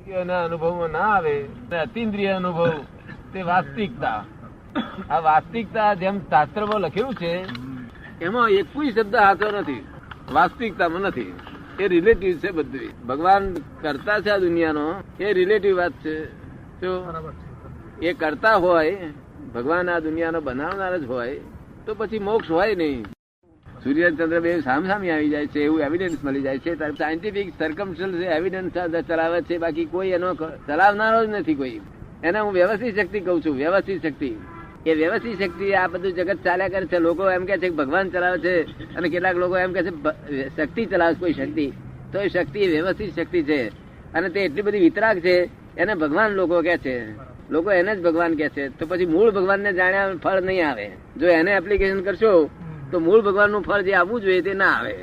અનુભવમાં ના આવે અતિન્દ્રિય અનુભવ તે વાસ્તવિકતા. આ વાસ્તવિકતા જેમ શાસ્ત્રમાં લખેલું છે એમાં એક કોઈ શબ્દ હાથો નથી, વાસ્તવિકતામાં નથી. એ રિલેટિવ છે બધું. ભગવાન કરતા છે આ દુનિયાનો, એ રિલેટિવ વાત છે. જો એ કરતા હોય, ભગવાન આ દુનિયાનો બનાવનાર જ હોય, તો પછી મોક્ષ હોય નહીં. સૂર્ય ચંદ્ર બે સામસામે આવી જાય છે એવું એવિડન્સ મળી જાય છે. સાયન્ટિફિક સર્કમસ્ટન્સ એવિડન્સ ચલાવે છે, બાકી કોઈ એનો ચલાવનારો જ નથી કોઈ. એને હું વ્યવસ્થિત શક્તિ કઉ છું. વ્યવસ્થિત શક્તિ, એ વ્યવસ્થિત શક્તિ આ બધું જગત ચાલ્યા કરે છે. લોકો એમ કે છે કે ભગવાન ચલાવે છે, અને કેટલાક લોકો એમ કે છે શક્તિ ચલાવે કોઈ શક્તિ. તો એ શક્તિ વ્યવસ્થિત શક્તિ છે, અને તે એટલી બધી વિતરાગ છે, એને ભગવાન લોકો કે છે. લોકો એને જ ભગવાન કે છે. તો પછી મૂળ ભગવાનને જાણ્યા ફળ નહીં આવે. જો એને એપ્લિકેશન કરશો તો મૂળ ભગવાનનું ફળ જે આવવું જોઈએ તે ના આવે.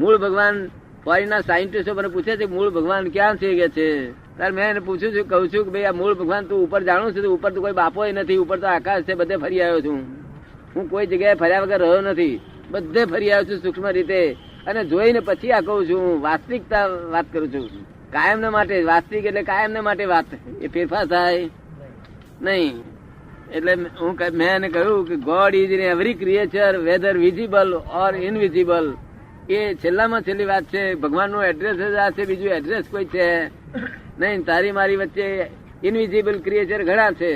મૂળ ભગવાન, ફોરીના સાયન્ટિસ્ટો મને પૂછે છે મૂળ ભગવાન ક્યાં છે કે છે. ત્યારે મેં એને પૂછું છું, કહું છું કે ભાઈ આ મૂળ ભગવાન તું ઉપર જાણું છું, ઉપર તો કોઈ બાપો નથી, ઉપર તો આકાશ છે, બધે ફરી આવ્યો છું. હું કોઈ જગ્યાએ ફર્યા વગર રહ્યો નથી, બધે ફરી આવ્યો છું સૂક્ષ્મ રીતે, અને જોઈને પછી આ કહું છું. વાસ્તવિકતા વાત કરું છું. કાયમ ને માટે વાસ્તવિક એટલે કાયમ ને માટે વાત, એ ફેરફાર થાય નહીં. એટલે મેં એને કહ્યું કે God is in every creature whether visible or invisible. એ છેલ્લામાં છેલ્લી વાત છે. ભગવાનનું એડ્રેસ જ આ છે, બીજું એડ્રેસ કોઈ છે નહીં. તારી મારી વચ્ચે ઇનવિઝિબલ ક્રિએચર ઘણા છે,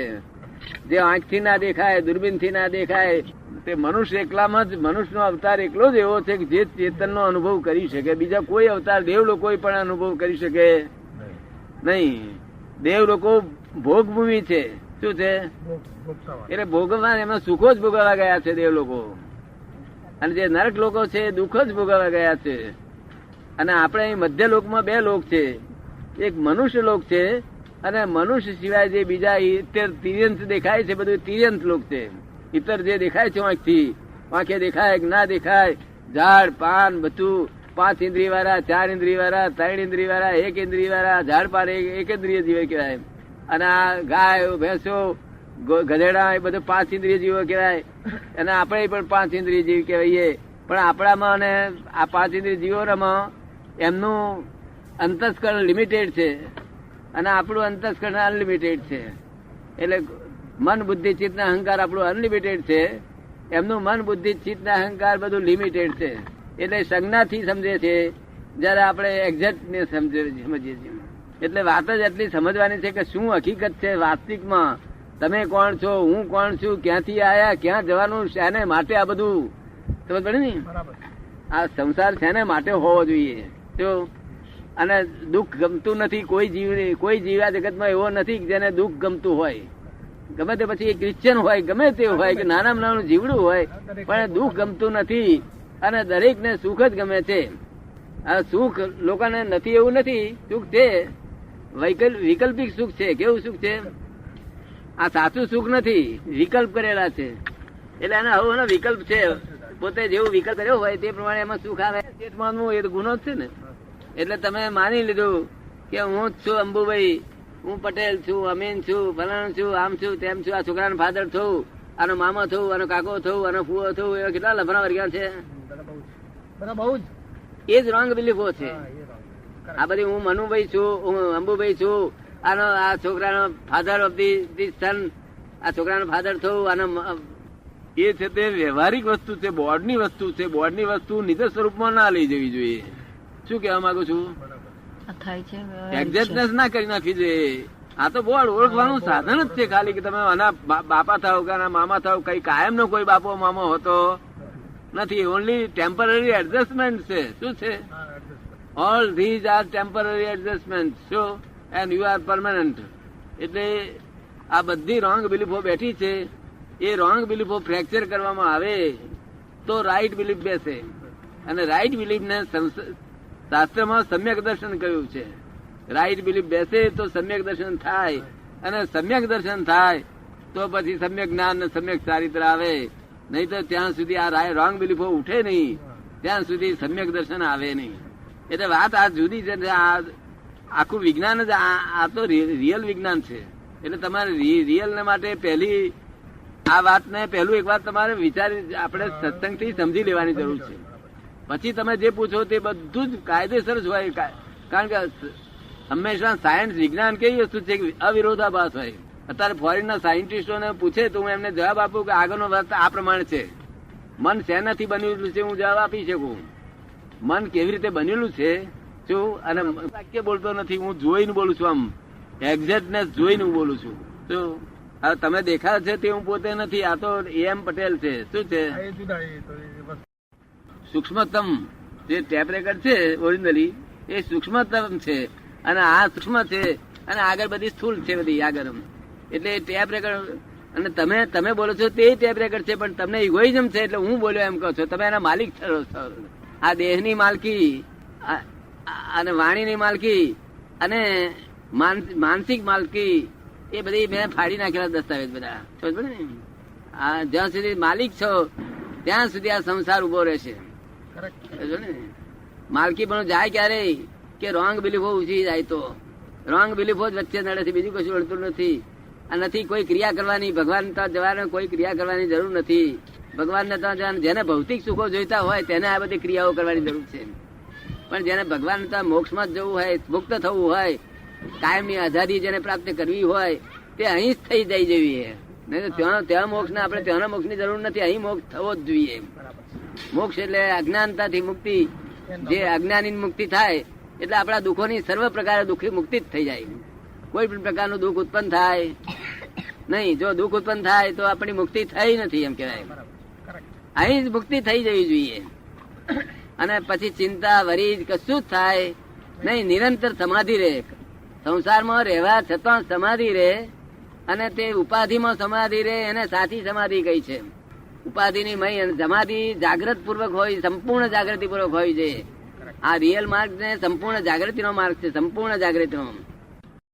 જે આંખથી ના દેખાય, દૂરબીનથી ના દેખાય. તે મનુષ્ય એકલામાં જ, મનુષ્યનો અવતાર એકલો જ એવો છે કે જે ચેતનનો અનુભવ કરી શકે. બીજા કોઈ અવતાર દેવ લોકો પણ અનુભવ કરી શકે નહીં. દેવ લોકો ભોગભૂમિ છે. શું છે? એટલે ભોગવવા, એમાં સુખો જ ભોગવવા ગયા છે દેવ લોકો, અને જે નરક લોકો છે દુઃખ જ ભોગવવા ગયા છે. અને આપણે અહીં મધ્ય લોકમાં બે લોક છે, એક મનુષ્ય લોક છે, અને મનુષ્ય સિવાય જે બીજા ઇતર તિર્યંત દેખાય છે બધું તિર્યંત લોક છે. ઇતર જે દેખાય છે આંખથી, આંખે દેખાય કે ના દેખાય, ઝાડ પાન બધું, 5 ઇન્દ્રિય વાળા, 4 ઇન્દ્રિય વાળા, 3 ઇન્દ્રિય વાળા, 1 ઇન્દ્રિય વાળા, ઝાડ પાન એક ઇન્દ્રિય જીવ કહેવાય. અને આ ગાય ભેંસો ગધેડા એ બધું 5 ઇન્દ્રિય જીવો કહેવાય. અને આપણે પણ 5 ઇન્દ્રિય જીવ કહેવાય. પણ આપણામાં અને આ 5 ઇન્દ્રિય જીવોમાં એમનું અંતસ્કરણ લિમિટેડ છે, અને આપણું અંતસ્કરણ અનલિમિટેડ છે. એટલે મન બુદ્ધિ ચિત્ત ને અહંકાર આપણું અનલિમિટેડ છે, એમનું મન બુદ્ધિ ચિત્ત ને અહંકાર બધું લિમિટેડ છે. એટલે સંજ્ઞાથી સમજે છે, જયારે આપણે એક્ઝેક્ટ ને સમજીએ છીએ. એટલે વાત જ એટલી સમજવાની છે કે શું હકીકત છે વાસ્તવિકમાં. તમે કોણ છો, હું કોણ છું, ક્યાંથી આયા, ક્યાં જવાનું, શેને માટે આ બધું સમજ પડે ને. આ સંસાર શેને માટે હોવો જોઈએ. જો અને દુઃખ ગમતું નથી કોઈ જીવ, કોઈ જીવા જગતમાં એવો નથી જેને દુઃખ ગમતું હોય. ગમે તે પછી એ ક્રિશ્ચિયન હોય, ગમે તે હોય, કે નાનામાં નાનું જીવડું હોય, પણ દુઃખ ગમતું નથી. અને દરેક ને સુખ જ ગમે છે. આ સુખ લોકોને નથી એવું નથી, સુખ છે, વૈકલ્પિક સુખ છે. કેવું સુખ છે? આ સાચું સુખ નથી, વિકલ્પ કરેલા છે. એટલે એના હવે વિકલ્પ છે. પોતે જેવું વિકલ્પ કર્યો હોય તે પ્રમાણે એમાં સુખ આવે. એ તો ગુનો જ છે ને. એટલે તમે માની લીધું કે હું જ છું અંબુભાઈ, હું પટેલ છું, અમીન છું, ફલાણું છું, આમ છું, તેમ છું, આ છોકરાનો ફાધર થયું, આનો મામા થયું, આનો કાકો થયું, આનો ફુવો થયું. એવા કેટલા લફરા વર્ગ્યા છે. બહુ જ એ જ રોંગ બિલીફો છે. આ બધી હું મનુભાઈ છું, હું અંબુભાઈ છું, આનો આ છોકરાનો ફાધર ઓફ ધી સન, આ છોકરાનો ફાધર થયું, આનો એ છે તે વ્યવહારિક વસ્તુ છે, બોર્ડની વસ્તુ છે. બોર્ડની વસ્તુ નિજ સ્વરૂપમાં ના લઈ જવી જોઈએ. શું કહેવા માંગુ છું? એક્ઝેક્ટનેસ ના કરી નાખવી જોઈએ. આ તો બોર્ડ ઓળખવાનું સાધન જ છે ખાલી, કે તમે આના બાપા થાવ કે આના મામા થાવ. કઈ કાયમ નો કોઈ બાપો મામો હોતો નથી. ઓનલી ટેમ્પરરી એડજસ્ટમેન્ટ છે. શું છે? All these are temporary adjustment. શું? And you are permanent. એટલે આ બધી રોંગ બિલીફો બેઠી છે. એ રોંગ બિલીફો ફ્રેક્ચર કરવામાં આવે તો રાઈટ બિલીફ બેસે. અને રાઈટ બિલીફ ને શાસ્ત્રમાં સમ્યક દર્શન કહ્યું છે. રાઈટ બિલીફ બેસે તો સમ્યક દર્શન થાય, અને સમ્યક દર્શન થાય તો પછી સમ્યક જ્ઞાન ને સમ્યક ચારિત્ર આવે. નહીં તો ત્યાં સુધી આ રોંગ બિલીફો ઉઠે નહીં, ત્યાં સુધી સમ્યક દર્શન આવે નહીં. એટલે વાત આ જુદી છે. આખું વિજ્ઞાન જ આ તો રિયલ વિજ્ઞાન છે. એટલે તમારે રિયલ ને માટે પહેલી આ વાતને પહેલું એક વાત તમારે વિચારી આપણે સત્સંગથી સમજી લેવાની જરૂર છે. પછી તમે જે પૂછો તે બધું જ કાયદેસર જ હોય. કારણ કે હંમેશા સાયન્સ વિજ્ઞાન કેવી વસ્તુ છે કે અવિરોધાભાસ હોય. અત્યારે ફોરેનના સાયન્ટિસ્ટોને પૂછે તો હું એમને જવાબ આપું કે આગળનો વાત આ પ્રમાણે છે. મન શેનાથી બનેલું છે હું જવાબ આપી શકું. મન કેવી રીતે બનેલું છે શું, અને વાક્ય બોલતો નથી, હું જોઈને બોલું છું. આમ એક્ઝેક્ટનેસ જોઈને હું બોલું છું. શું હવે તમે દેખાય છે તે હું પોતે નથી, આ તો એમ પટેલ છે. શું છે? સૂક્ષ્મતમ જે ટેપ રેકર્ડ છે ઓરિજિનલી એ સૂક્ષ્મતમ છે, અને આ સૂક્ષ્મ છે, અને આગળ બધી સ્થૂલ છે બધી આગળ. એટલે ટેપ રેકર્ડ, અને તમે બોલો છો તે ટેપ રેકર્ડ છે, પણ તમને ઇગોઇઝમ છે એટલે હું બોલ્યો એમ કહો છો. તમે એના માલિક છો. આ દેહની માલકી અને વાણીની માલકી અને માનસિક માલકી એ બધી મેં ફાડી નાખેલા દસ્તાવેજ બધા. સમજ ને? આ જ્યાં સુધી માલિક છો ત્યાં સુધી આ સંસાર ઉભો રહેશે. ને માલકી પણ જાય ક્યારે કે રોંગ બિલીફો ઉછી જાય તો. રોંગ બિલીફો જ વચ્ચે નડે છે, બીજું કશું અડતું નથી. આ નથી કોઈ ક્રિયા કરવાની, ભગવાન ત્યાં જવાને કોઈ ક્રિયા કરવાની જરૂર નથી. ભગવાનને ત્યાં જવાનું, જેને ભૌતિક સુખો જોઈતા હોય તેને આ બધી ક્રિયાઓ કરવાની જરૂર છે. પણ જેને ભગવાન ત્યાં મોક્ષમાં જ જવું હોય, મુક્ત થવું હોય, કાયમની આઝાદી જેને પ્રાપ્ત કરવી હોય તે અહીં જ થઈ જાય જેવી. નહીં તો ત્યાં મોક્ષ ને આપણે ત્યાંના મોક્ષ ની જરૂર નથી, અહીં મોક્ષ થવો જ જોઈએ. મોક્ષ એટલે અજ્ઞાનતાથી મુક્તિ. જે અજ્ઞાની મુક્તિ થાય એટલે આપણા દુઃખોની સર્વ પ્રકારે દુઃખી મુક્તિ જ થઈ જાય. કોઈ પણ પ્રકારનું દુઃખ ઉત્પન્ન થાય નહીં. જો દુઃખ ઉત્પન્ન થાય તો આપણી મુક્તિ થઈ નથી એમ કહેવાય. અહીં જ મુક્તિ થઈ જવી જોઈએ. અને પછી ચિંતા વરી કશું જ થાય નહીં. નિરંતર સમાધિ રહે. સંસારમાં રહેવા છતાં સમાધિ રહે, અને તે ઉપાધિમાં સમાધિ રહે. એને સાચી સમાધિ કઈ છે. ઉપાધિની મય અને સમાધિ જાગ્રત પૂર્વક હોય, સંપૂર્ણ જાગૃતિ પૂર્વક હોય છે. આ રિયલ માર્ગ ને સંપૂર્ણ જાગૃતિનો માર્ગ છે, સંપૂર્ણ જાગૃતિનો.